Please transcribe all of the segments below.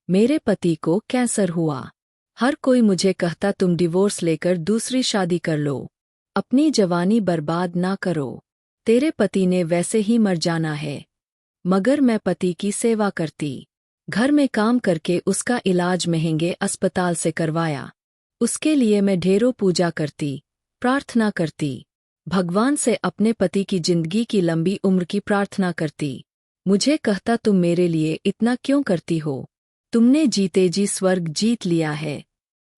मेरे पति को कैंसर हुआ। हर कोई मुझे कहता तुम डिवोर्स लेकर दूसरी शादी कर लो, अपनी जवानी बर्बाद ना करो, तेरे पति ने वैसे ही मर जाना है। मगर मैं पति की सेवा करती, घर में काम करके उसका इलाज महंगे अस्पताल से करवाया। उसके लिए मैं ढेरों पूजा करती, प्रार्थना करती, भगवान से अपने पति की जिंदगी की लंबी उम्र की प्रार्थना करती। मुझे कहता तुम मेरे लिए इतना क्यों करती हो, तुमने जीते जी स्वर्ग जीत लिया है।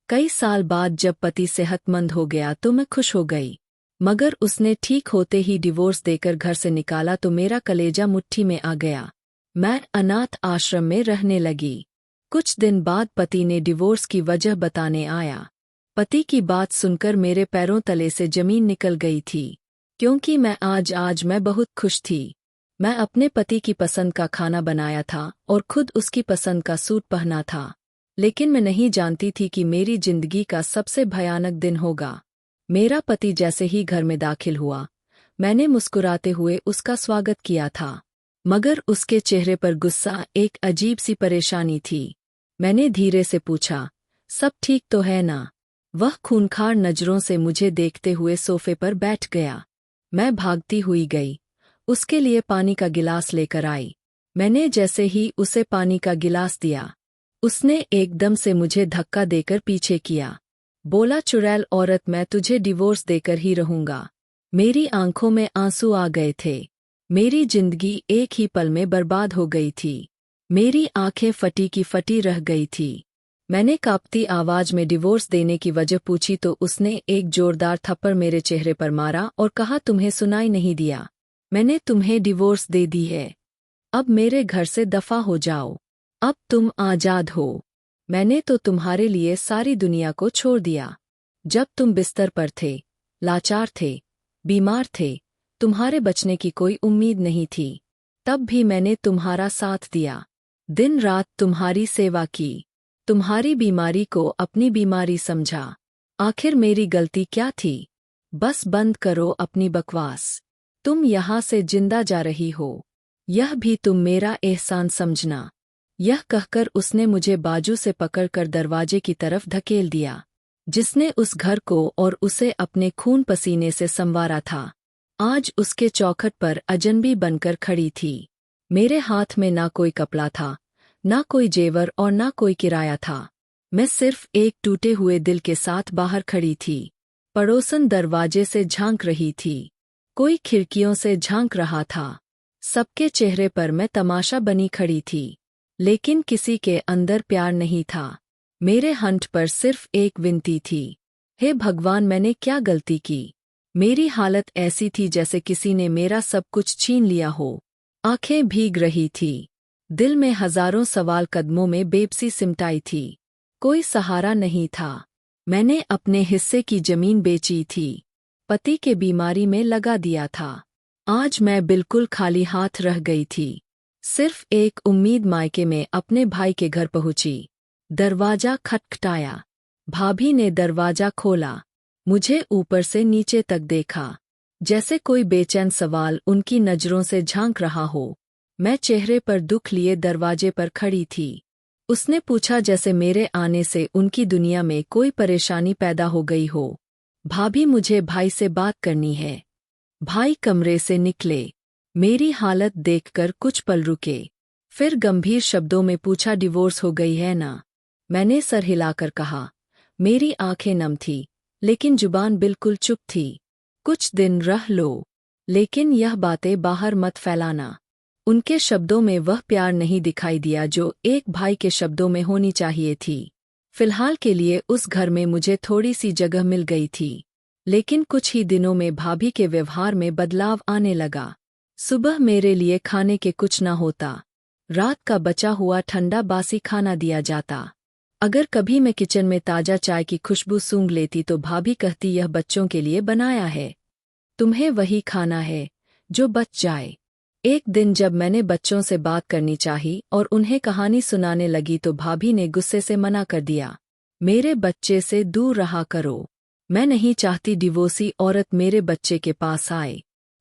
कई साल बाद जब पति सेहतमंद हो गया तो मैं खुश हो गई, मगर उसने ठीक होते ही डिवोर्स देकर घर से निकाला तो मेरा कलेजा मुट्ठी में आ गया। मैं अनाथ आश्रम में रहने लगी। कुछ दिन बाद पति ने डिवोर्स की वजह बताने आया। पति की बात सुनकर मेरे पैरों तले से जमीन निकल गई थी, क्योंकि मैं बहुत खुश थी। मैं अपने पति की पसंद का खाना बनाया था और खुद उसकी पसंद का सूट पहना था, लेकिन मैं नहीं जानती थी कि मेरी जिंदगी का सबसे भयानक दिन होगा। मेरा पति जैसे ही घर में दाखिल हुआ, मैंने मुस्कुराते हुए उसका स्वागत किया था, मगर उसके चेहरे पर गुस्सा, एक अजीब सी परेशानी थी। मैंने धीरे से पूछा, सब ठीक तो है ना? वह खूंखार नजरों से मुझे देखते हुए सोफे पर बैठ गया। मैं भागती हुई गई, उसके लिए पानी का गिलास लेकर आई। मैंने जैसे ही उसे पानी का गिलास दिया, उसने एकदम से मुझे धक्का देकर पीछे किया। बोला, चुड़ैल औरत, मैं तुझे डिवोर्स देकर ही रहूंगा। मेरी आंखों में आंसू आ गए थे। मेरी जिंदगी एक ही पल में बर्बाद हो गई थी। मेरी आंखें फटी की फटी रह गई थी। मैंने कांपती आवाज में डिवोर्स देने की वजह पूछी तो उसने एक जोरदार थप्पड़ मेरे चेहरे पर मारा और कहा, तुम्हें सुनाई नहीं दिया? मैंने तुम्हें डिवोर्स दे दी है। अब मेरे घर से दफा हो जाओ। अब तुम आजाद हो। मैंने तो तुम्हारे लिए सारी दुनिया को छोड़ दिया। जब तुम बिस्तर पर थे, लाचार थे, बीमार थे, तुम्हारे बचने की कोई उम्मीद नहीं थी, तब भी मैंने तुम्हारा साथ दिया, दिन रात तुम्हारी सेवा की, तुम्हारी बीमारी को अपनी बीमारी समझा। आखिर मेरी गलती क्या थी? बस बंद करो अपनी बकवास। तुम यहाँ से जिंदा जा रही हो, यह भी तुम मेरा एहसान समझना। यह कहकर उसने मुझे बाजू से पकड़कर दरवाजे की तरफ धकेल दिया, जिसने उस घर को और उसे अपने खून पसीने से संवारा था। आज उसके चौखट पर अजनबी बनकर खड़ी थी। मेरे हाथ में ना कोई कपड़ा था, ना कोई जेवर और ना कोई किराया था। मैं सिर्फ एक टूटे हुए दिल के साथ बाहर खड़ी थी। पड़ोसन दरवाजे से झांक रही थी, कोई खिड़कियों से झांक रहा था। सबके चेहरे पर मैं तमाशा बनी खड़ी थी, लेकिन किसी के अंदर प्यार नहीं था। मेरे हंठ पर सिर्फ एक विनती थी, हे भगवान, मैंने क्या गलती की? मेरी हालत ऐसी थी जैसे किसी ने मेरा सब कुछ छीन लिया हो। आंखें भीग रही थी, दिल में हजारों सवाल कदमों में बेबसी सिमटाई थी। कोई सहारा नहीं था। मैंने अपने हिस्से की जमीन बेची थी, पति के बीमारी में लगा दिया था। आज मैं बिल्कुल खाली हाथ रह गई थी। सिर्फ एक उम्मीद, मायके में अपने भाई के घर पहुंची। दरवाजा खटखटाया। भाभी ने दरवाजा खोला। मुझे ऊपर से नीचे तक देखा, जैसे कोई बेचैन सवाल उनकी नजरों से झांक रहा हो। मैं चेहरे पर दुख लिए दरवाजे पर खड़ी थी। उसने पूछा जैसे मेरे आने से उनकी दुनिया में कोई परेशानी पैदा हो गई हो। भाभी, मुझे भाई से बात करनी है। भाई कमरे से निकले। मेरी हालत देखकर कुछ पल रुके, फिर गंभीर शब्दों में पूछा, डिवोर्स हो गई है ना? मैंने सर हिलाकर कहा। मेरी आंखें नम थी, लेकिन जुबान बिल्कुल चुप थी। कुछ दिन रह लो, लेकिन यह बातें बाहर मत फैलाना। उनके शब्दों में वह प्यार नहीं दिखाई दिया जो एक भाई के शब्दों में होनी चाहिए थी। फिलहाल के लिए उस घर में मुझे थोड़ी सी जगह मिल गई थी, लेकिन कुछ ही दिनों में भाभी के व्यवहार में बदलाव आने लगा। सुबह मेरे लिए खाने के कुछ न होता, रात का बचा हुआ ठंडा बासी खाना दिया जाता। अगर कभी मैं किचन में ताजा चाय की खुशबू सूंघ लेती तो भाभी कहती, यह बच्चों के लिए बनाया है, तुम्हें वही खाना है जो बच जाए। एक दिन जब मैंने बच्चों से बात करनी चाही और उन्हें कहानी सुनाने लगी तो भाभी ने गुस्से से मना कर दिया। मेरे बच्चे से दूर रहा करो। मैं नहीं चाहती डिवोर्सी औरत मेरे बच्चे के पास आए।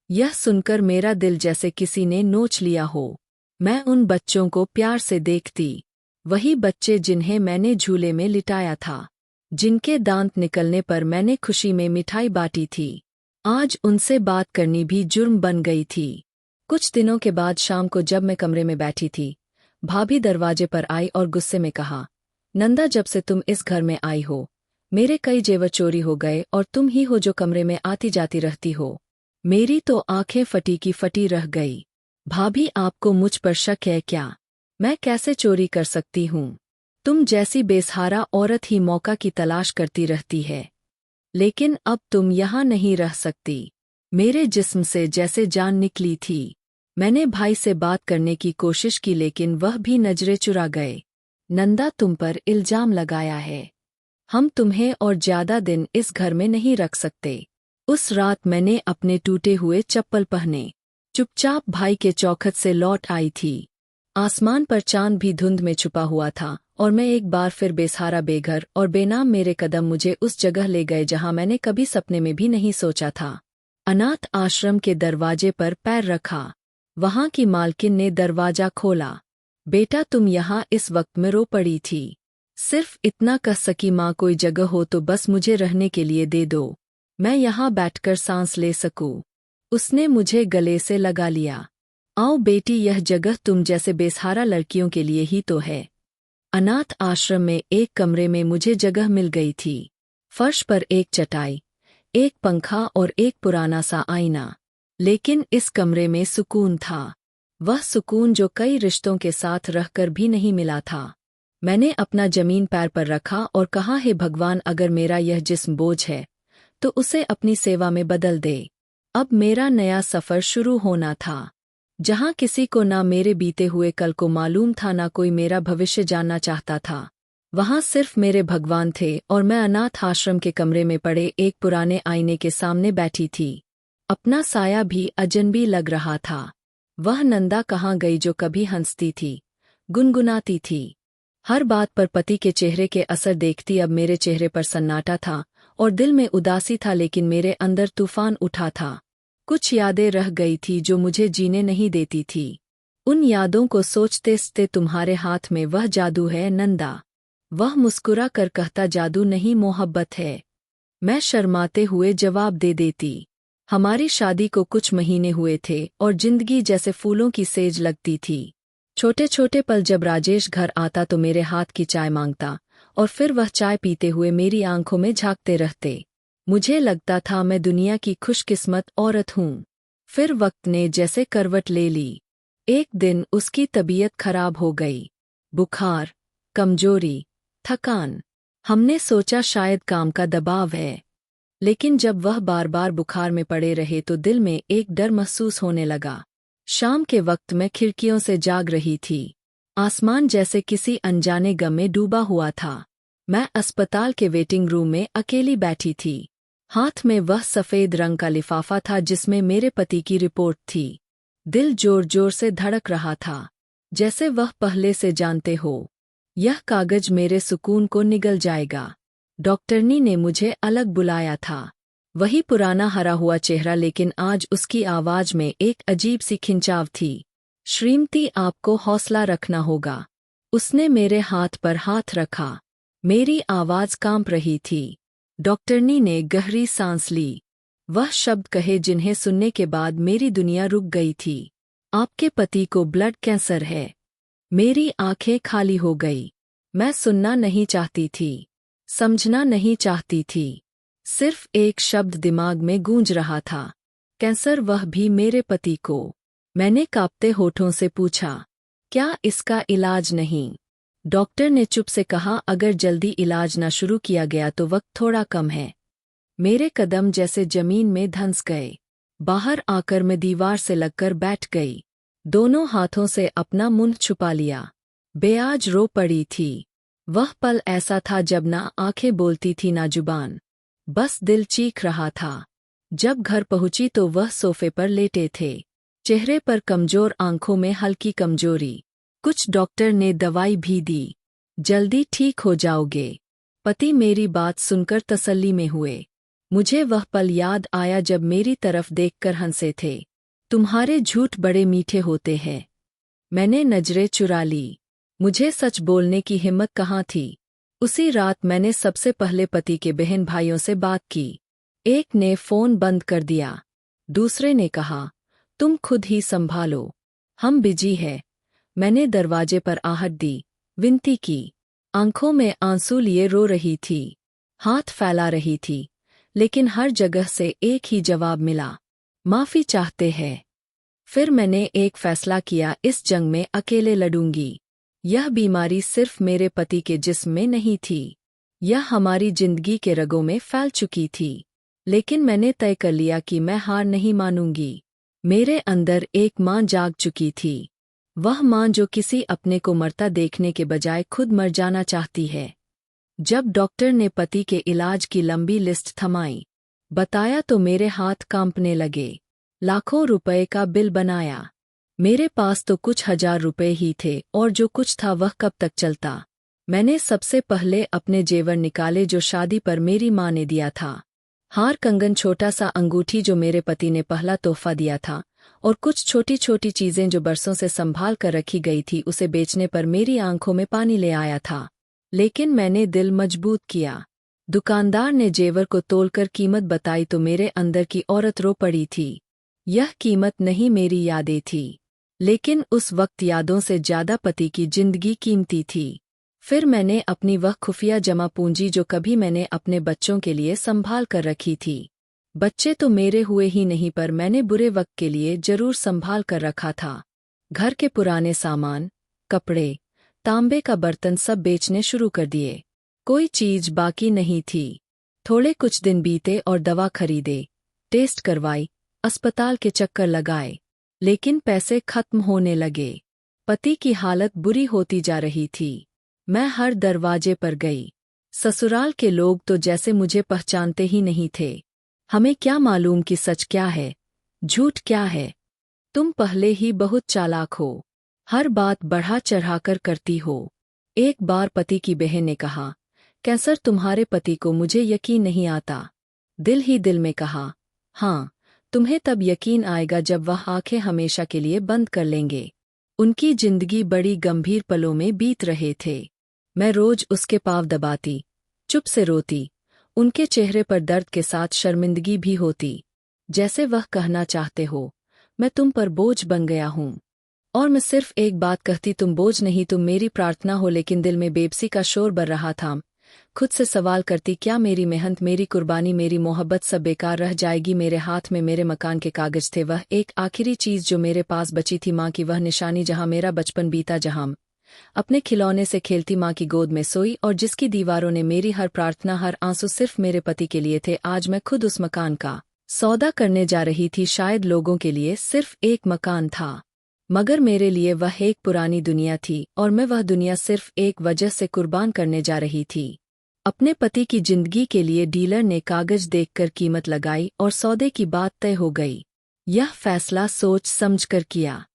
यह सुनकर मेरा दिल जैसे किसी ने नोच लिया हो। मैं उन बच्चों को प्यार से देखती, वही बच्चे जिन्हें मैंने झूले में लिटाया था, जिनके दांत निकलने पर मैंने खुशी में मिठाई बांटी थी, आज उनसे बात करनी भी जुर्म बन गई थी। कुछ दिनों के बाद शाम को जब मैं कमरे में बैठी थी, भाभी दरवाजे पर आई और गुस्से में कहा, नंदा, जब से तुम इस घर में आई हो, मेरे कई जेवर चोरी हो गए और तुम ही हो जो कमरे में आती जाती रहती हो। मेरी तो आंखें फटी की फटी रह गई। भाभी, आपको मुझ पर शक है क्या? मैं कैसे चोरी कर सकती हूँ? तुम जैसी बेसहारा औरत ही मौका की तलाश करती रहती है। लेकिन अब तुम यहाँ नहीं रह सकती। मेरे जिस्म से जैसे जान निकली थी। मैंने भाई से बात करने की कोशिश की लेकिन वह भी नजरें चुरा गए। नंदा, तुम पर इल्जाम लगाया है। हम तुम्हें और ज्यादा दिन इस घर में नहीं रख सकते। उस रात मैंने अपने टूटे हुए चप्पल पहने चुपचाप भाई के चौखट से लौट आई थी। आसमान पर चांद भी धुंध में छुपा हुआ था और मैं एक बार फिर बेसहारा, बेघर और बेनाम। मेरे कदम मुझे उस जगह ले गए जहां मैंने कभी सपने में भी नहीं सोचा था। अनाथ आश्रम के दरवाजे पर पैर रखा। वहां की मालकिन ने दरवाजा खोला। बेटा, तुम यहाँ इस वक्त में रो पड़ी थी। सिर्फ इतना कह सकी, माँ, कोई जगह हो तो बस मुझे रहने के लिए दे दो, मैं यहाँ बैठकर सांस ले सकूं। उसने मुझे गले से लगा लिया। आओ बेटी, यह जगह तुम जैसे बेसहारा लड़कियों के लिए ही तो है। अनाथ आश्रम में एक कमरे में मुझे जगह मिल गई थी। फर्श पर एक चटाई, एक पंखा और एक पुराना सा आईना। लेकिन इस कमरे में सुकून था। वह सुकून जो कई रिश्तों के साथ रहकर भी नहीं मिला था। मैंने अपना जमीन पैर पर रखा और कहा, हे भगवान, अगर मेरा यह जिस्म बोझ है तो उसे अपनी सेवा में बदल दे। अब मेरा नया सफर शुरू होना था, जहां किसी को ना मेरे बीते हुए कल को मालूम था, ना कोई मेरा भविष्य जानना चाहता था। वहां सिर्फ मेरे भगवान थे और मैं अनाथ आश्रम के कमरे में पड़े एक पुराने आईने के सामने बैठी थी। अपना साया भी अजनबी लग रहा था। वह नंदा कहाँ गई जो कभी हंसती थी, गुनगुनाती थी, हर बात पर पति के चेहरे के असर देखती। अब मेरे चेहरे पर सन्नाटा था और दिल में उदासी था, लेकिन मेरे अंदर तूफान उठा था। कुछ यादें रह गई थी जो मुझे जीने नहीं देती थी। उन यादों को सोचते सोचते, तुम्हारे हाथ में वह जादू है नंदा। वह मुस्कुरा कर कहता, जादू नहीं, मोहब्बत है। मैं शर्माते हुए जवाब दे देती। हमारी शादी को कुछ महीने हुए थे और जिंदगी जैसे फूलों की सेज लगती थी। छोटे छोटे पल, जब राजेश घर आता तो मेरे हाथ की चाय मांगता और फिर वह चाय पीते हुए मेरी आंखों में झांकते रहते। मुझे लगता था मैं दुनिया की खुशकिस्मत औरत हूँ। फिर वक्त ने जैसे करवट ले ली। एक दिन उसकी तबीयत खराब हो गई। बुखार, कमजोरी, थकान। हमने सोचा शायद काम का दबाव है, लेकिन जब वह बार बार बुखार में पड़े रहे तो दिल में एक डर महसूस होने लगा। शाम के वक्त मैं खिड़कियों से जाग रही थी। आसमान जैसे किसी अनजाने गम में डूबा हुआ था। मैं अस्पताल के वेटिंग रूम में अकेली बैठी थी। हाथ में वह सफ़ेद रंग का लिफाफा था जिसमें मेरे पति की रिपोर्ट थी। दिल जोर जोर से धड़क रहा था, जैसे वह पहले से जानते हो, यह कागज मेरे सुकून को निगल जाएगा। डॉक्टरनी ने मुझे अलग बुलाया था। वही पुराना हरा हुआ चेहरा, लेकिन आज उसकी आवाज में एक अजीब सी खिंचाव थी। श्रीमती, आपको हौसला रखना होगा। उसने मेरे हाथ पर हाथ रखा। मेरी आवाज कांप रही थी। डॉक्टरनी ने गहरी सांस ली। वह शब्द कहे जिन्हें सुनने के बाद मेरी दुनिया रुक गई थी। आपके पति को ब्लड कैंसर है। मेरी आंखें खाली हो गई। मैं सुनना नहीं चाहती थी, समझना नहीं चाहती थी। सिर्फ एक शब्द दिमाग में गूंज रहा था, कैंसर, वह भी मेरे पति को। मैंने कांपते होठों से पूछा, क्या इसका इलाज नहीं? डॉक्टर ने चुप से कहा, अगर जल्दी इलाज न शुरू किया गया तो वक्त थोड़ा कम है। मेरे कदम जैसे जमीन में धंस गए। बाहर आकर मैं दीवार से लगकर बैठ गई। दोनों हाथों से अपना मुंह छुपा लिया। बेआज रो पड़ी थी। वह पल ऐसा था जब ना आंखें बोलती थी ना जुबान, बस दिल चीख रहा था। जब घर पहुंची तो वह सोफे पर लेटे थे, चेहरे पर कमजोर, आंखों में हल्की कमजोरी। कुछ डॉक्टर ने दवाई भी दी। जल्दी ठीक हो जाओगे। पति मेरी बात सुनकर तसल्ली में हुए। मुझे वह पल याद आया जब मेरी तरफ देखकर हंसे थे। तुम्हारे झूठ बड़े मीठे होते हैं। मैंने नजरें चुरा ली। मुझे सच बोलने की हिम्मत कहाँ थी। उसी रात मैंने सबसे पहले पति के बहन भाइयों से बात की। एक ने फ़ोन बंद कर दिया। दूसरे ने कहा, तुम खुद ही संभालो, हम बिजी हैं। मैंने दरवाजे पर आहट दी, विनती की। आंखों में आंसू लिए रो रही थी, हाथ फैला रही थी, लेकिन हर जगह से एक ही जवाब मिला, माफ़ी चाहते हैं। फिर मैंने एक फैसला किया, इस जंग में अकेले लड़ूंगी। यह बीमारी सिर्फ मेरे पति के जिस्म में नहीं थी, यह हमारी जिंदगी के रगों में फैल चुकी थी। लेकिन मैंने तय कर लिया कि मैं हार नहीं मानूंगी। मेरे अंदर एक माँ जाग चुकी थी, वह माँ जो किसी अपने को मरता देखने के बजाय खुद मर जाना चाहती है। जब डॉक्टर ने पति के इलाज की लंबी लिस्ट थमाई, बताया तो मेरे हाथ कांपने लगे। लाखों रुपए का बिल बनाया। मेरे पास तो कुछ हजार रुपए ही थे और जो कुछ था वह कब तक चलता। मैंने सबसे पहले अपने जेवर निकाले जो शादी पर मेरी माँ ने दिया था। हार, कंगन, छोटा सा अंगूठी जो मेरे पति ने पहला तोहफा दिया था, और कुछ छोटी छोटी चीजें जो बरसों से संभाल कर रखी गई थी। उसे बेचने पर मेरी आंखों में पानी ले आया था, लेकिन मैंने दिल मजबूत किया। दुकानदार ने जेवर को तोलकर कीमत बताई तो मेरे अंदर की औरत रो पड़ी थी। यह कीमत नहीं, मेरी यादें थी, लेकिन उस वक्त यादों से ज्यादा पति की जिंदगी कीमती थी। फिर मैंने अपनी वह खुफिया जमा पूंजी जो कभी मैंने अपने बच्चों के लिए संभाल कर रखी थी, बच्चे तो मेरे हुए ही नहीं पर मैंने बुरे वक्त के लिए जरूर संभाल कर रखा था, घर के पुराने सामान, कपड़े, तांबे का बर्तन सब बेचने शुरू कर दिए। कोई चीज बाकी नहीं थी। थोड़े कुछ दिन बीते और दवा खरीदे, टेस्ट करवाई, अस्पताल के चक्कर लगाए, लेकिन पैसे खत्म होने लगे। पति की हालत बुरी होती जा रही थी। मैं हर दरवाजे पर गई। ससुराल के लोग तो जैसे मुझे पहचानते ही नहीं थे। हमें क्या मालूम कि सच क्या है, झूठ क्या है। तुम पहले ही बहुत चालाक हो, हर बात बढ़ा चढ़ाकर करती हो। एक बार पति की बहन ने कहा, कैसर, तुम्हारे पति को मुझे यकीन नहीं आता। दिल ही दिल में कहा, हाँ, तुम्हें तब यकीन आएगा जब वह आंखें हमेशा के लिए बंद कर लेंगे। उनकी जिंदगी बड़ी गंभीर पलों में बीत रहे थे। मैं रोज उसके पाँव दबाती, चुप से रोती। उनके चेहरे पर दर्द के साथ शर्मिंदगी भी होती, जैसे वह कहना चाहते हो, मैं तुम पर बोझ बन गया हूँ। और मैं सिर्फ एक बात कहती, तुम बोझ नहीं, तुम मेरी प्रार्थना हो। लेकिन दिल में बेबसी का शोर बढ़ रहा था। खुद से सवाल करती, क्या मेरी मेहनत, मेरी कुर्बानी, मेरी मोहब्बत सब बेकार रह जाएगी। मेरे हाथ में मेरे मकान के कागज थे, वह एक आखिरी चीज जो मेरे पास बची थी, माँ की वह निशानी जहाँ मेरा बचपन बीता, जहाँ अपने खिलौने से खेलती माँ की गोद में सोई, और जिसकी दीवारों ने मेरी हर प्रार्थना, हर आंसू सिर्फ मेरे पति के लिए थे। आज मैं खुद उस मकान का सौदा करने जा रही थी। शायद लोगों के लिए सिर्फ एक मकान था, मगर मेरे लिए वह एक पुरानी दुनिया थी, और मैं वह दुनिया सिर्फ एक वजह से कुर्बान करने जा रही थी, अपने पति की जिंदगी के लिए। डीलर ने कागज देखकर कीमत लगाई और सौदे की बात तय हो गई। यह फैसला सोच समझकर किया।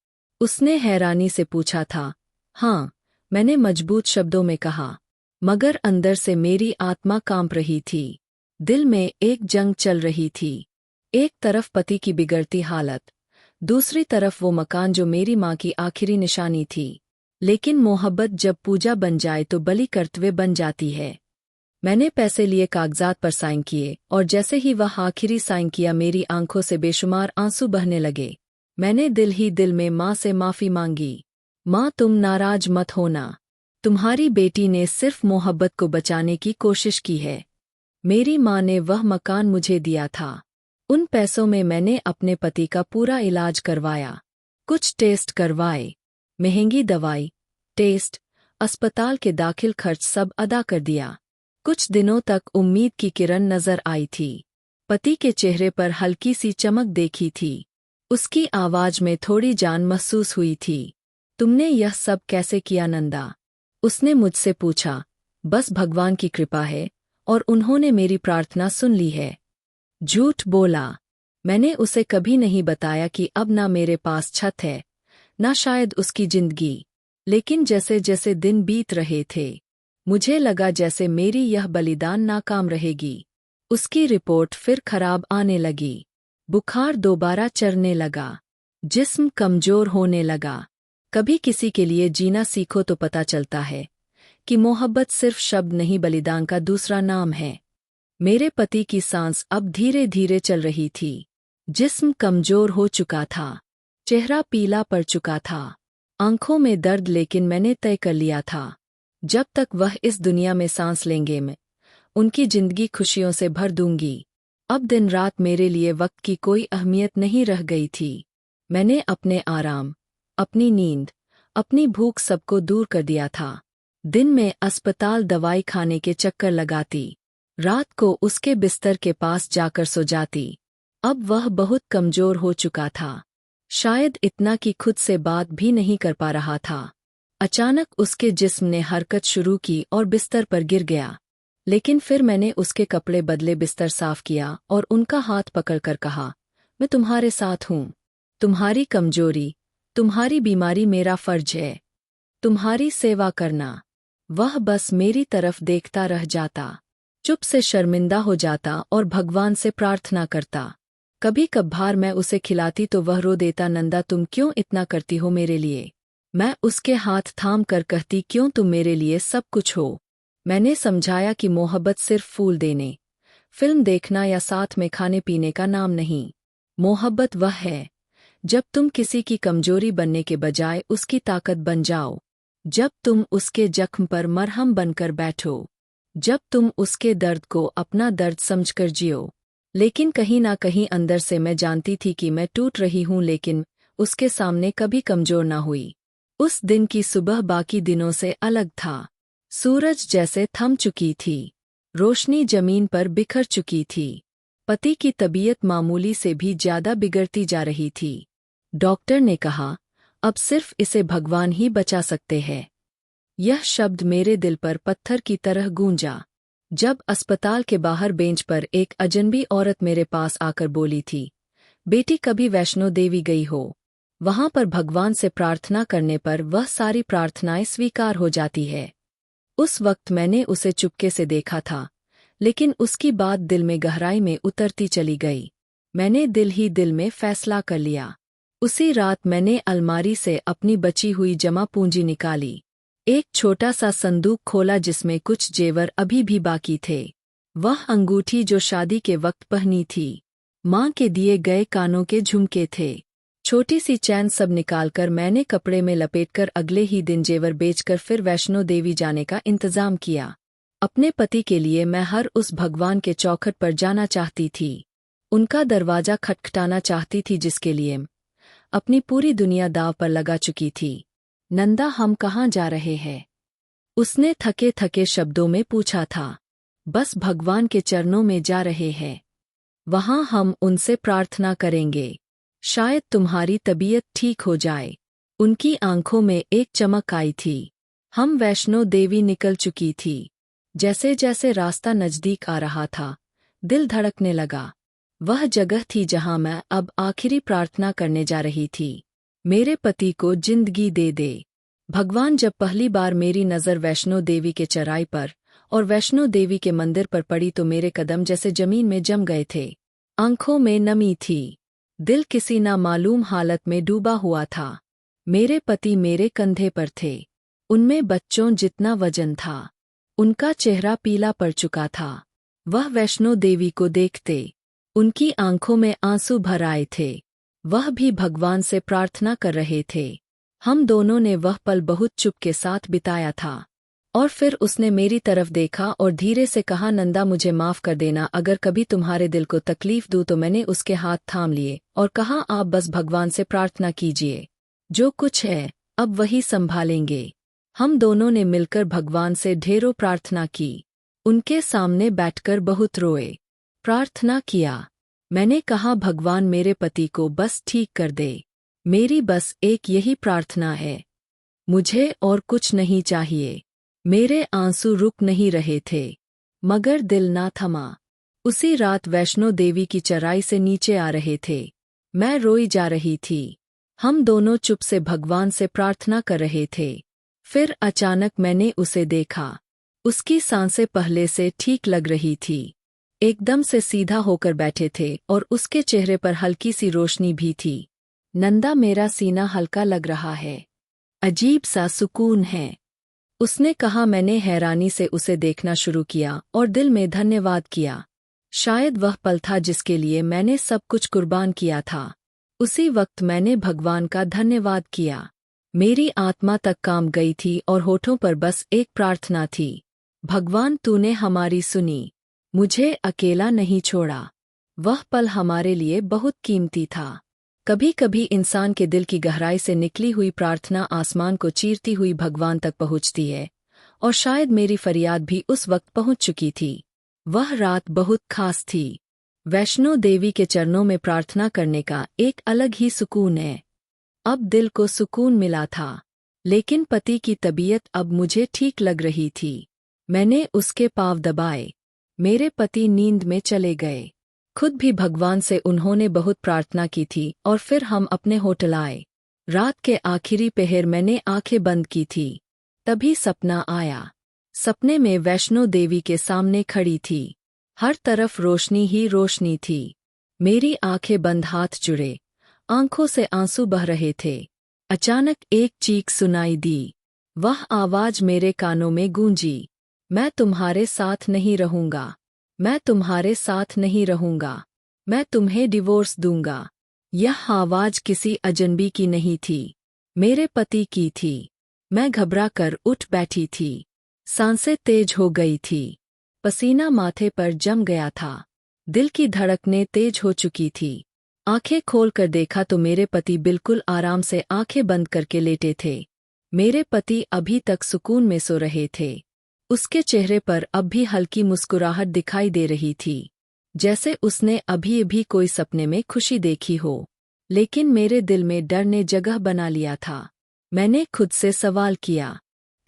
उसने हैरानी से पूछा था। हाँ, मैंने मजबूत शब्दों में कहा, मगर अंदर से मेरी आत्मा कांप रही थी। दिल में एक जंग चल रही थी। एक तरफ पति की बिगड़ती हालत, दूसरी तरफ वो मकान जो मेरी माँ की आखिरी निशानी थी। लेकिन मोहब्बत जब पूजा बन जाए तो बलि कर्तव्य बन जाती है। मैंने पैसे लिए, कागजात पर साइन किए, और जैसे ही वह आखिरी साइन किया, मेरी आंखों से बेशुमार आंसू बहने लगे। मैंने दिल ही दिल में माँ से माफी मांगी। माँ, तुम नाराज मत होना, तुम्हारी बेटी ने सिर्फ मोहब्बत को बचाने की कोशिश की है। मेरी माँ ने वह मकान मुझे दिया था। उन पैसों में मैंने अपने पति का पूरा इलाज करवाया, कुछ टेस्ट करवाए, महंगी दवाई, टेस्ट, अस्पताल के दाखिल खर्च सब अदा कर दिया। कुछ दिनों तक उम्मीद की किरण नजर आई थी। पति के चेहरे पर हल्की सी चमक देखी थी। उसकी आवाज में थोड़ी जान महसूस हुई थी। तुमने यह सब कैसे किया नंदा? उसने मुझसे पूछा। बस भगवान की कृपा है, और उन्होंने मेरी प्रार्थना सुन ली है। झूठ बोला। मैंने उसे कभी नहीं बताया कि अब ना मेरे पास छत है, ना शायद उसकी जिंदगी। लेकिन जैसे जैसे दिन बीत रहे थे, मुझे लगा जैसे मेरी यह बलिदान नाकाम रहेगी। उसकी रिपोर्ट फिर खराब आने लगी। बुखार दोबारा चढ़ने लगा, जिस्म कमजोर होने लगा। कभी किसी के लिए जीना सीखो तो पता चलता है कि मोहब्बत सिर्फ शब्द नहीं बलिदान का दूसरा नाम है। मेरे पति की सांस अब धीरे धीरे चल रही थी। जिस्म कमजोर हो चुका था, चेहरा पीला पड़ चुका था, आंखों में दर्द, लेकिन मैंने तय कर लिया था जब तक वह इस दुनिया में सांस लेंगे मैं उनकी जिंदगी खुशियों से भर दूंगी। अब दिन रात मेरे लिए वक्त की कोई अहमियत नहीं रह गई थी। मैंने अपने आराम, अपनी नींद, अपनी भूख सबको दूर कर दिया था। दिन में अस्पताल दवाई खाने के चक्कर लगाती, रात को उसके बिस्तर के पास जाकर सो जाती। अब वह बहुत कमजोर हो चुका था, शायद इतना कि खुद से बात भी नहीं कर पा रहा था। अचानक उसके जिस्म ने हरकत शुरू की और बिस्तर पर गिर गया। लेकिन फिर मैंने उसके कपड़े बदले, बिस्तर साफ किया और उनका हाथ पकड़कर कहा, मैं तुम्हारे साथ हूँ। तुम्हारी कमजोरी, तुम्हारी बीमारी मेरा फर्ज है, तुम्हारी सेवा करना। वह बस मेरी तरफ देखता रह जाता, चुप से शर्मिंदा हो जाता और भगवान से प्रार्थना करता। कभी कभार मैं उसे खिलाती तो वह रो देता, नंदा तुम क्यों इतना करती हो मेरे लिए। मैं उसके हाथ थाम कर कहती, क्यों, तुम मेरे लिए सब कुछ हो। मैंने समझाया कि मोहब्बत सिर्फ फूल देने, फिल्म देखना या साथ में खाने पीने का नाम नहीं। मोहब्बत वह है जब तुम किसी की कमजोरी बनने के बजाय उसकी ताकत बन जाओ, जब तुम उसके जख्म पर मरहम बनकर बैठो, जब तुम उसके दर्द को अपना दर्द समझकर जियो। लेकिन कहीं ना कहीं अंदर से मैं जानती थी कि मैं टूट रही हूं, लेकिन उसके सामने कभी कमजोर ना हुई। उस दिन की सुबह बाकी दिनों से अलग था। सूरज जैसे थम चुकी थी, रोशनी जमीन पर बिखर चुकी थी। पति की तबीयत मामूली से भी ज्यादा बिगड़ती जा रही थी। डॉक्टर ने कहा, अब सिर्फ इसे भगवान ही बचा सकते हैं। यह शब्द मेरे दिल पर पत्थर की तरह गूंजा जब अस्पताल के बाहर बेंच पर एक अजनबी औरत मेरे पास आकर बोली थी, बेटी कभी वैष्णो देवी गई हो? वहां पर भगवान से प्रार्थना करने पर वह सारी प्रार्थनाएं स्वीकार हो जाती है। उस वक्त मैंने उसे चुपके से देखा था, लेकिन उसकी बात दिल में गहराई में उतरती चली गई। मैंने दिल ही दिल में फैसला कर लिया। उसी रात मैंने अलमारी से अपनी बची हुई जमा पूंजी निकाली, एक छोटा सा संदूक खोला जिसमें कुछ जेवर अभी भी बाकी थे। वह अंगूठी जो शादी के वक्त पहनी थी, माँ के दिए गए कानों के झुमके थे, छोटी सी चैन, सब निकालकर मैंने कपड़े में लपेटकर अगले ही दिन जेवर बेचकर फिर वैष्णो देवी जाने का इंतजाम किया। अपने पति के लिए मैं हर उस भगवान के चौखट पर जाना चाहती थी, उनका दरवाजा खटखटाना चाहती थी जिसके लिए अपनी पूरी दुनिया दांव पर लगा चुकी थी। नंदा, हम कहाँ जा रहे हैं? उसने थके थके शब्दों में पूछा था। बस भगवान के चरणों में जा रहे हैं, वहां हम उनसे प्रार्थना करेंगे, शायद तुम्हारी तबीयत ठीक हो जाए। उनकी आंखों में एक चमक आई थी। हम वैष्णो देवी निकल चुकी थी। जैसे जैसे रास्ता नजदीक आ रहा था, दिल धड़कने लगा। वह जगह थी जहां मैं अब आखिरी प्रार्थना करने जा रही थी, मेरे पति को जिंदगी दे दे। भगवान, जब पहली बार मेरी नज़र वैष्णो देवी के चराई पर और वैष्णो देवी के मंदिर पर पड़ी तो मेरे कदम जैसे जमीन में जम गए थे। आंखों में नमी थी, दिल किसी नामालूम हालत में डूबा हुआ था। मेरे पति मेरे कंधे पर थे, उनमें बच्चों जितना वजन था, उनका चेहरा पीला पड़ चुका था। वह वैष्णो देवी को देखते, उनकी आंखों में आंसू भर आए थे। वह भी भगवान से प्रार्थना कर रहे थे। हम दोनों ने वह पल बहुत चुप के साथ बिताया था। और फिर उसने मेरी तरफ देखा और धीरे से कहा, नंदा, मुझे माफ कर देना, अगर कभी तुम्हारे दिल को तकलीफ दूं तो। मैंने उसके हाथ थाम लिए और कहा, आप बस भगवान से प्रार्थना कीजिए, जो कुछ है अब वही संभालेंगे। हम दोनों ने मिलकर भगवान से ढेरों प्रार्थना की, उनके सामने बैठकर बहुत रोए, प्रार्थना किया। मैंने कहा, भगवान मेरे पति को बस ठीक कर दे, मेरी बस एक यही प्रार्थना है, मुझे और कुछ नहीं चाहिए। मेरे आंसू रुक नहीं रहे थे, मगर दिल ना थमा। उसी रात वैष्णो देवी की चढ़ाई से नीचे आ रहे थे, मैं रोई जा रही थी। हम दोनों चुप से भगवान से प्रार्थना कर रहे थे। फिर अचानक मैंने उसे देखा। उसकी सांसें पहले से ठीक लग रही थी, एकदम से सीधा होकर बैठे थे और उसके चेहरे पर हल्की सी रोशनी भी थी। नंदा, मेरा सीना हल्का लग रहा है। अजीब सा सुकून है। उसने कहा। मैंने हैरानी से उसे देखना शुरू किया और दिल में धन्यवाद किया। शायद वह पल था जिसके लिए मैंने सब कुछ कुर्बान किया था। उसी वक्त मैंने भगवान का धन्यवाद किया। मेरी आत्मा तक काम गई थी और होठों पर बस एक प्रार्थना थी। भगवान, तूने हमारी सुनी, मुझे अकेला नहीं छोड़ा। वह पल हमारे लिए बहुत कीमती था। कभी कभी इंसान के दिल की गहराई से निकली हुई प्रार्थना आसमान को चीरती हुई भगवान तक पहुंचती है, और शायद मेरी फरियाद भी उस वक्त पहुंच चुकी थी। वह रात बहुत खास थी। वैष्णो देवी के चरणों में प्रार्थना करने का एक अलग ही सुकून है। अब दिल को सुकून मिला था, लेकिन पति की तबीयत अब मुझे ठीक लग रही थी। मैंने उसके पांव दबाए। मेरे पति नींद में चले गए। खुद भी भगवान से उन्होंने बहुत प्रार्थना की थी और फिर हम अपने होटल आए। रात के आखिरी पहर मैंने आंखें बंद की थी। तभी सपना आया। सपने में वैष्णो देवी के सामने खड़ी थी। हर तरफ रोशनी ही रोशनी थी। मेरी आंखें बंद, हाथ जुड़े, आंखों से आंसू बह रहे थे। अचानक एक चीख सुनाई दी। वह आवाज मेरे कानों में गूंजी। मैं तुम्हारे साथ नहीं रहूंगा। मैं तुम्हारे साथ नहीं रहूंगा। मैं तुम्हें डिवोर्स दूंगा। यह आवाज किसी अजनबी की नहीं थी, मेरे पति की थी। मैं घबरा कर उठ बैठी थी। सांसें तेज हो गई थी। पसीना माथे पर जम गया था। दिल की धड़कनें तेज हो चुकी थी। आंखें खोलकर देखा तो मेरे पति बिल्कुल आराम से आंखें बंद करके लेटे थे। मेरे पति अभी तक सुकून में सो रहे थे। उसके चेहरे पर अब भी हल्की मुस्कुराहट दिखाई दे रही थी, जैसे उसने अभी अभी कोई सपने में खुशी देखी हो। लेकिन मेरे दिल में डर ने जगह बना लिया था। मैंने खुद से सवाल किया,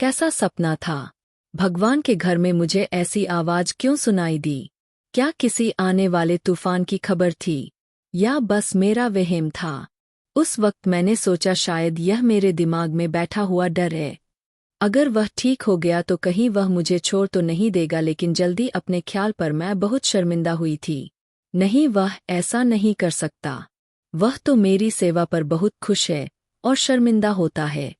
कैसा सपना था? भगवान के घर में मुझे ऐसी आवाज क्यों सुनाई दी? क्या किसी आने वाले तूफान की खबर थी, या बस मेरा वहम था? उस वक्त मैंने सोचा शायद यह मेरे दिमाग में बैठा हुआ डर है। अगर वह ठीक हो गया तो कहीं वह मुझे छोड़ तो नहीं देगा। लेकिन जल्दी अपने ख्याल पर मैं बहुत शर्मिंदा हुई थी। नहीं, वह ऐसा नहीं कर सकता। वह तो मेरी सेवा पर बहुत खुश है और शर्मिंदा होता है।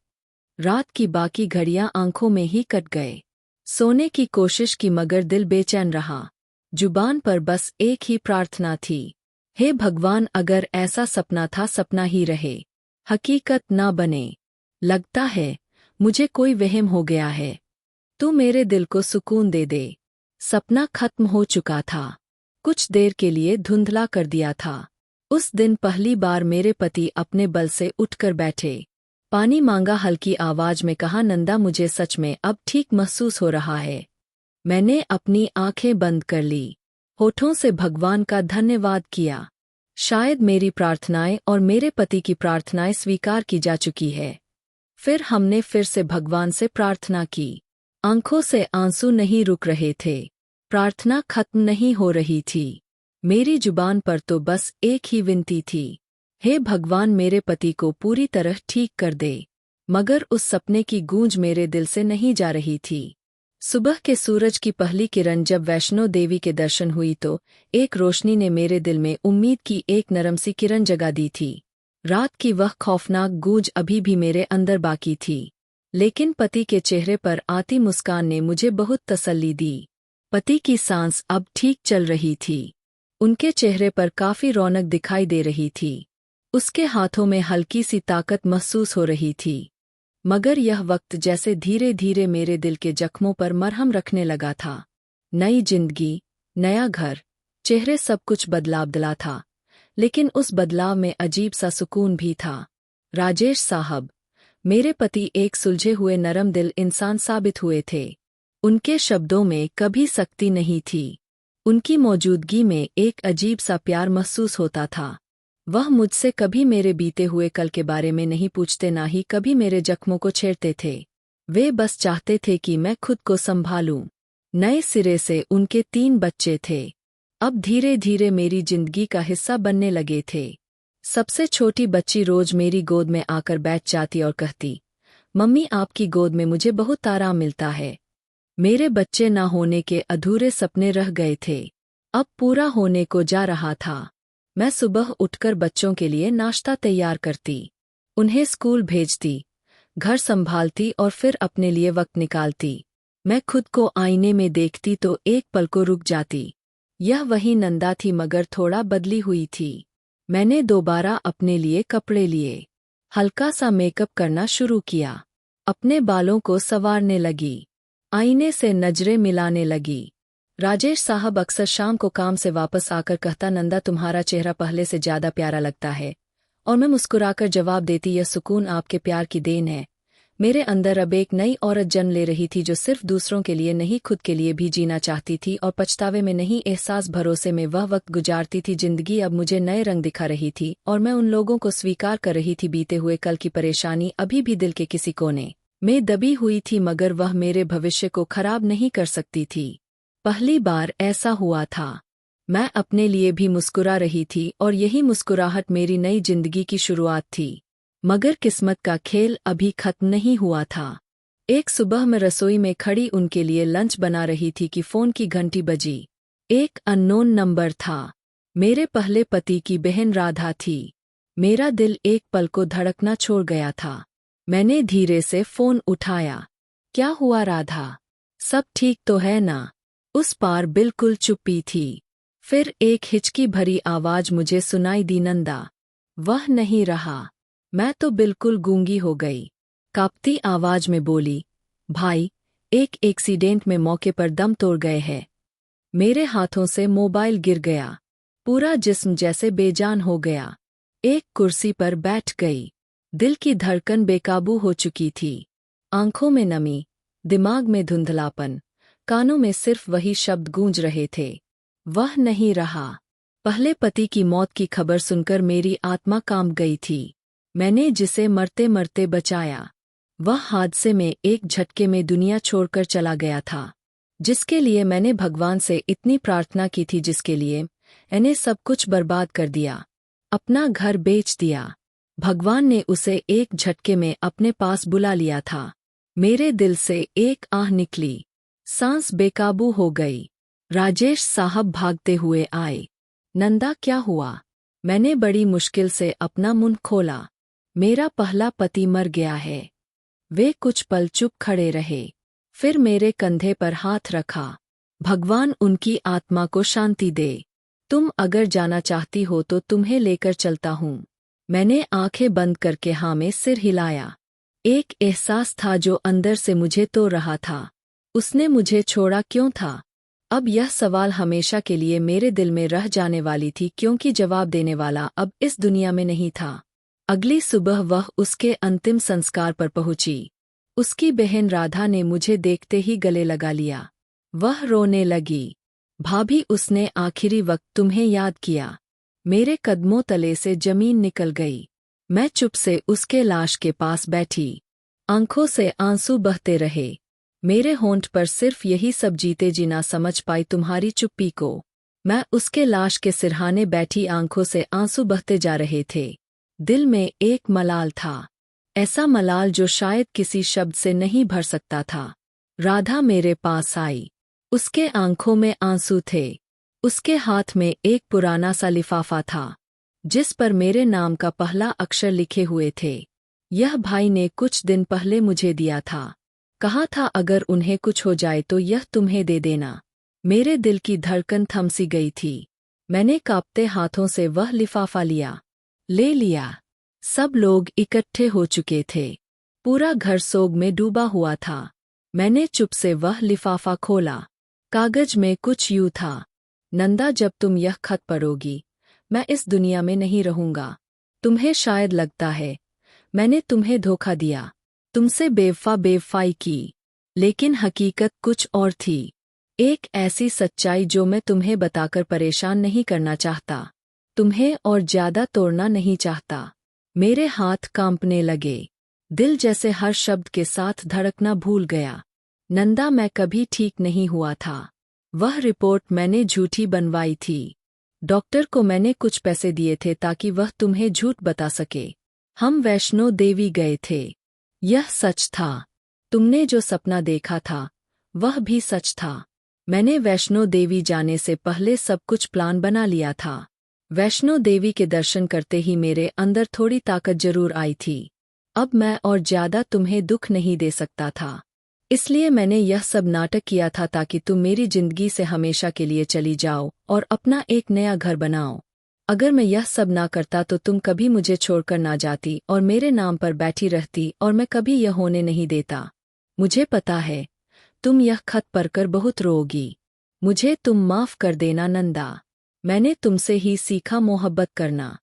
रात की बाकी घड़ियां आंखों में ही कट गए। सोने की कोशिश की मगर दिल बेचैन रहा। जुबान पर बस एक ही प्रार्थना थी, हे भगवान, अगर ऐसा सपना था सपना ही रहे, हकीकत ना बने। लगता है मुझे कोई वहम हो गया है। तू मेरे दिल को सुकून दे दे। सपना खत्म हो चुका था। कुछ देर के लिए धुंधला कर दिया था। उस दिन पहली बार मेरे पति अपने बल से उठकर बैठे। पानी मांगा, हल्की आवाज में कहा, नंदा, मुझे सच में अब ठीक महसूस हो रहा है। मैंने अपनी आंखें बंद कर ली, होठों से भगवान का धन्यवाद किया। शायद मेरी प्रार्थनाएं और मेरे पति की प्रार्थनाएं स्वीकार की जा चुकी है। फिर हमने फिर से भगवान से प्रार्थना की। आंखों से आंसू नहीं रुक रहे थे। प्रार्थना खत्म नहीं हो रही थी। मेरी जुबान पर तो बस एक ही विनती थी, हे भगवान, मेरे पति को पूरी तरह ठीक कर दे। मगर उस सपने की गूंज मेरे दिल से नहीं जा रही थी। सुबह के सूरज की पहली किरण जब वैष्णो देवी के दर्शन हुई तो एक रोशनी ने मेरे दिल में उम्मीद की एक नरम सी किरण जगा दी थी। रात की वह खौफनाक गूंज अभी भी मेरे अंदर बाकी थी, लेकिन पति के चेहरे पर आती मुस्कान ने मुझे बहुत तसल्ली दी। पति की सांस अब ठीक चल रही थी। उनके चेहरे पर काफी रौनक दिखाई दे रही थी। उसके हाथों में हल्की सी ताकत महसूस हो रही थी। मगर यह वक्त जैसे धीरे धीरे मेरे दिल के जख्मों पर मरहम रखने लगा था। नई जिंदगी, नया घर, चेहरे, सब कुछ बदला था। लेकिन उस बदलाव में अजीब सा सुकून भी था। राजेश साहब, मेरे पति एक सुलझे हुए नरम दिल इंसान साबित हुए थे। उनके शब्दों में कभी सख्ती नहीं थी। उनकी मौजूदगी में एक अजीब सा प्यार महसूस होता था। वह मुझसे कभी मेरे बीते हुए कल के बारे में नहीं पूछते, ना ही कभी मेरे जख्मों को छेड़ते थे। वे बस चाहते थे कि मैं खुद को संभालूं। नए सिरे से उनके 3 बच्चे थे। अब धीरे धीरे मेरी जिंदगी का हिस्सा बनने लगे थे। सबसे छोटी बच्ची रोज मेरी गोद में आकर बैठ जाती और कहती, मम्मी, आपकी गोद में मुझे बहुत आराम मिलता है। मेरे बच्चे ना होने के अधूरे सपने रह गए थे, अब पूरा होने को जा रहा था। मैं सुबह उठकर बच्चों के लिए नाश्ता तैयार करती, उन्हें स्कूल भेजती, घर संभालती और फिर अपने लिए वक्त निकालती। मैं खुद को आईने में देखती तो एक पल को रुक जाती। यह वही नंदा थी मगर थोड़ा बदली हुई थी। मैंने दोबारा अपने लिए कपड़े लिए, हल्का सा मेकअप करना शुरू किया, अपने बालों को संवारने लगी, आईने से नजरें मिलाने लगी। राजेश साहब अक्सर शाम को काम से वापस आकर कहता, नंदा तुम्हारा चेहरा पहले से ज्यादा प्यारा लगता है। और मैं मुस्कुराकर जवाब देती, यह सुकून आपके प्यार की देन है। मेरे अंदर अब एक नई औरत जन्म ले रही थी जो सिर्फ दूसरों के लिए नहीं खुद के लिए भी जीना चाहती थी और पछतावे में नहीं एहसास भरोसे में वह वक्त गुजारती थी। जिंदगी अब मुझे नए रंग दिखा रही थी और मैं उन लोगों को स्वीकार कर रही थी। बीते हुए कल की परेशानी अभी भी दिल के किसी कोने में दबी हुई थी मगर वह मेरे भविष्य को खराब नहीं कर सकती थी। पहली बार ऐसा हुआ था। मैं अपने लिए भी मुस्कुरा रही थी और यही मुस्कुराहट मेरी नई जिंदगी की शुरुआत थी। मगर किस्मत का खेल अभी खत्म नहीं हुआ था। एक सुबह मैं रसोई में खड़ी उनके लिए लंच बना रही थी कि फोन की घंटी बजी। एक अननोन नंबर था। मेरे पहले पति की बहन राधा थी। मेरा दिल एक पल को धड़कना छोड़ गया था। मैंने धीरे से फोन उठाया। क्या हुआ राधा, सब ठीक तो है ना? उस पार बिल्कुल चुप्पी थी। फिर एक हिचकी भरी आवाज मुझे सुनाई दी, नंदा। वह नहीं रहा। मैं तो बिल्कुल गूंगी हो गई। कांपती आवाज में बोली, भाई, एक एक्सीडेंट में मौके पर दम तोड़ गए हैं। मेरे हाथों से मोबाइल गिर गया। पूरा जिस्म जैसे बेजान हो गया। एक कुर्सी पर बैठ गई। दिल की धड़कन बेकाबू हो चुकी थी। आंखों में नमी, दिमाग में धुंधलापन, कानों में सिर्फ वही शब्द गूंज रहे थे, वह नहीं रहा। पहले पति की मौत की खबर सुनकर मेरी आत्मा कांप गई थी। मैंने जिसे मरते मरते बचाया, वह हादसे में एक झटके में दुनिया छोड़कर चला गया था। जिसके लिए मैंने भगवान से इतनी प्रार्थना की थी, जिसके लिए मैंने सब कुछ बर्बाद कर दिया, अपना घर बेच दिया। भगवान ने उसे एक झटके में अपने पास बुला लिया था। मेरे दिल से एक आह निकली, सांस बेकाबू हो गई। राजेश साहब भागते हुए आए। नंदा, क्या हुआ? मैंने बड़ी मुश्किल से अपना मुंह खोला। मेरा पहला पति मर गया है। वे कुछ पल चुप खड़े रहे, फिर मेरे कंधे पर हाथ रखा। भगवान उनकी आत्मा को शांति दे। तुम अगर जाना चाहती हो तो तुम्हें लेकर चलता हूँ। मैंने आंखें बंद करके हाँ में सिर हिलाया। एक एहसास था जो अंदर से मुझे तो रहा था, उसने मुझे छोड़ा क्यों था? अब यह सवाल हमेशा के लिए मेरे दिल में रह जाने वाली थी, क्योंकि जवाब देने वाला अब इस दुनिया में नहीं था। अगली सुबह वह उसके अंतिम संस्कार पर पहुंची। उसकी बहन राधा ने मुझे देखते ही गले लगा लिया। वह रोने लगी। भाभी, उसने आखिरी वक्त तुम्हें याद किया। मेरे कदमों तले से जमीन निकल गई। मैं चुप से उसके लाश के पास बैठी। आंखों से आंसू बहते रहे। मेरे होंठ पर सिर्फ यही सब जीते जी ना समझ पाई तुम्हारी चुप्पी को। मैं उसके लाश के सिरहाने बैठी, आंखों से आंसू बहते जा रहे थे। दिल में एक मलाल था, ऐसा मलाल जो शायद किसी शब्द से नहीं भर सकता था। राधा मेरे पास आई। उसके आंखों में आंसू थे। उसके हाथ में एक पुराना सा लिफाफा था, जिस पर मेरे नाम का पहला अक्षर लिखे हुए थे। यह भाई ने कुछ दिन पहले मुझे दिया था। कहा था अगर उन्हें कुछ हो जाए तो यह तुम्हें दे देना। मेरे दिल की धड़कन थम सी गई थी। मैंने कांपते हाथों से वह लिफाफा ले लिया। सब लोग इकट्ठे हो चुके थे। पूरा घर सोग में डूबा हुआ था। मैंने चुप से वह लिफाफा खोला। कागज में कुछ यूं था, नंदा, जब तुम यह खत पढ़ोगी, मैं इस दुनिया में नहीं रहूंगा। तुम्हें शायद लगता है मैंने तुम्हें धोखा दिया, तुमसे बेवफाई की, लेकिन हकीकत कुछ और थी। एक ऐसी सच्चाई जो मैं तुम्हें बताकर परेशान नहीं करना चाहता, तुम्हें और ज्यादा तोड़ना नहीं चाहता। मेरे हाथ कांपने लगे। दिल जैसे हर शब्द के साथ धड़कना भूल गया। नंदा, मैं कभी ठीक नहीं हुआ था। वह रिपोर्ट मैंने झूठी बनवाई थी। डॉक्टर को मैंने कुछ पैसे दिए थे ताकि वह तुम्हें झूठ बता सके। हम वैष्णो देवी गए थे। यह सच था। तुमने जो सपना देखा था वह भी सच था। मैंने वैष्णो देवी जाने से पहले सब कुछ प्लान बना लिया था। वैष्णो देवी के दर्शन करते ही मेरे अंदर थोड़ी ताकत जरूर आई थी। अब मैं और ज्यादा तुम्हें दुख नहीं दे सकता था। इसलिए मैंने यह सब नाटक किया था ताकि तुम मेरी जिंदगी से हमेशा के लिए चली जाओ और अपना एक नया घर बनाओ। अगर मैं यह सब ना करता तो तुम कभी मुझे छोड़कर ना जाती और मेरे नाम पर बैठी रहती और मैं कभी यह होने नहीं देता। मुझे पता है तुम यह खत पढ़कर बहुत रोओगी। मुझे तुम माफ कर देना नंदा। मैंने तुमसे ही सीखा मोहब्बत करना।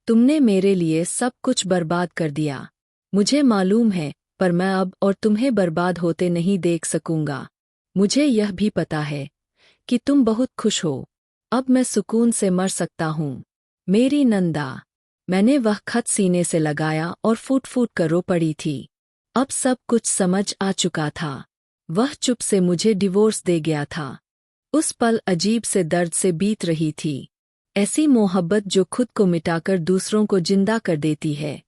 तुमने मेरे लिए सब कुछ बर्बाद कर दिया। मुझे मालूम है, पर मैं अब और तुम्हें बर्बाद होते नहीं देख सकूंगा। मुझे यह भी पता है कि तुम बहुत खुश हो। अब मैं सुकून से मर सकता हूँ। मेरी नंदा। मैंने वह खत सीने से लगाया और फूट फूट कर रो पड़ी थी। अब सब कुछ समझ आ चुका था। वह चुप से मुझे डिवोर्स दे गया था। उस पल अजीब से दर्द से बीत रही थी। ऐसी मोहब्बत जो खुद को मिटाकर दूसरों को जिंदा कर देती है।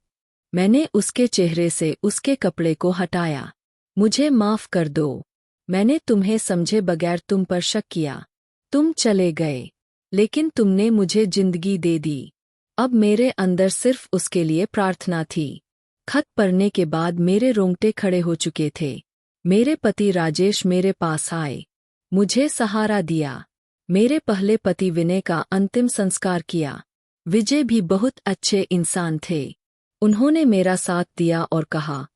मैंने उसके चेहरे से उसके कपड़े को हटाया। मुझे माफ कर दो। मैंने तुम्हें समझे बगैर तुम पर शक किया। तुम चले गए, लेकिन तुमने मुझे जिंदगी दे दी। अब मेरे अंदर सिर्फ उसके लिए प्रार्थना थी। खत पढ़ने के बाद मेरे रोंगटे खड़े हो चुके थे। मेरे पति राजेश मेरे पास आए। मुझे सहारा दिया। मेरे पहले पति विनय का अंतिम संस्कार किया। विजय भी बहुत अच्छे इंसान थे। उन्होंने मेरा साथ दिया और कहा,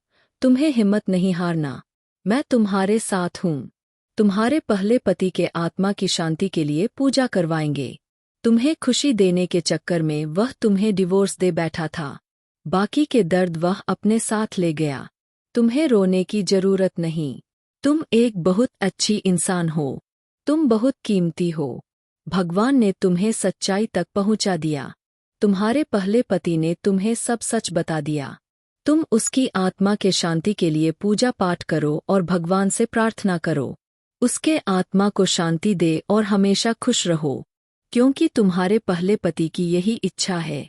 तुम्हें हिम्मत नहीं हारना। मैं तुम्हारे साथ हूँ। तुम्हारे पहले पति के आत्मा की शांति के लिए पूजा करवाएंगे। तुम्हें खुशी देने के चक्कर में वह तुम्हें डिवोर्स दे बैठा था। बाकी के दर्द वह अपने साथ ले गया। तुम्हें रोने की जरूरत नहीं। तुम एक बहुत अच्छी इंसान हो। तुम बहुत कीमती हो। भगवान ने तुम्हें सच्चाई तक पहुंचा दिया। तुम्हारे पहले पति ने तुम्हें सब सच बता दिया। तुम उसकी आत्मा के शांति के लिए पूजा पाठ करो और भगवान से प्रार्थना करो। उसके आत्मा को शांति दे और हमेशा खुश रहो, क्योंकि तुम्हारे पहले पति की यही इच्छा है।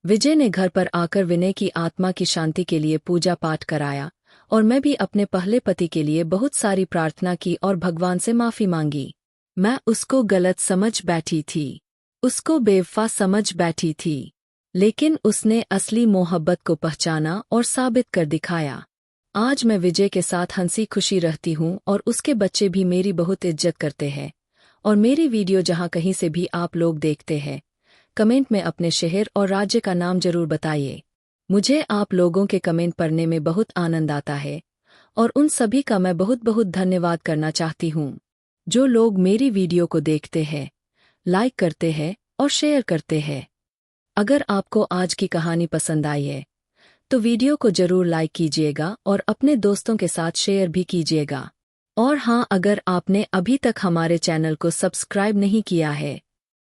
विजय ने घर पर आकर विनय की आत्मा की शांति के लिए पूजा पाठ कराया और मैं भी अपने पहले पति के लिए बहुत सारी प्रार्थना की और भगवान से माफी मांगी। मैं उसको गलत समझ बैठी थी। उसको बेवफा समझ बैठी थी। लेकिन उसने असली मोहब्बत को पहचाना और साबित कर दिखाया। आज मैं विजय के साथ हंसी खुशी रहती हूँ और उसके बच्चे भी मेरी बहुत इज्जत करते हैं। और मेरी वीडियो जहाँ कहीं से भी आप लोग देखते हैं, कमेंट में अपने शहर और राज्य का नाम जरूर बताइए। मुझे आप लोगों के कमेंट पढ़ने में बहुत आनंद आता है और उन सभी का मैं बहुत बहुत धन्यवाद करना चाहती हूँ, जो लोग मेरी वीडियो को देखते हैं, लाइक करते हैं और शेयर करते हैं। अगर आपको आज की कहानी पसंद आई है तो वीडियो को जरूर लाइक कीजिएगा और अपने दोस्तों के साथ शेयर भी कीजिएगा। और हाँ, अगर आपने अभी तक हमारे चैनल को सब्सक्राइब नहीं किया है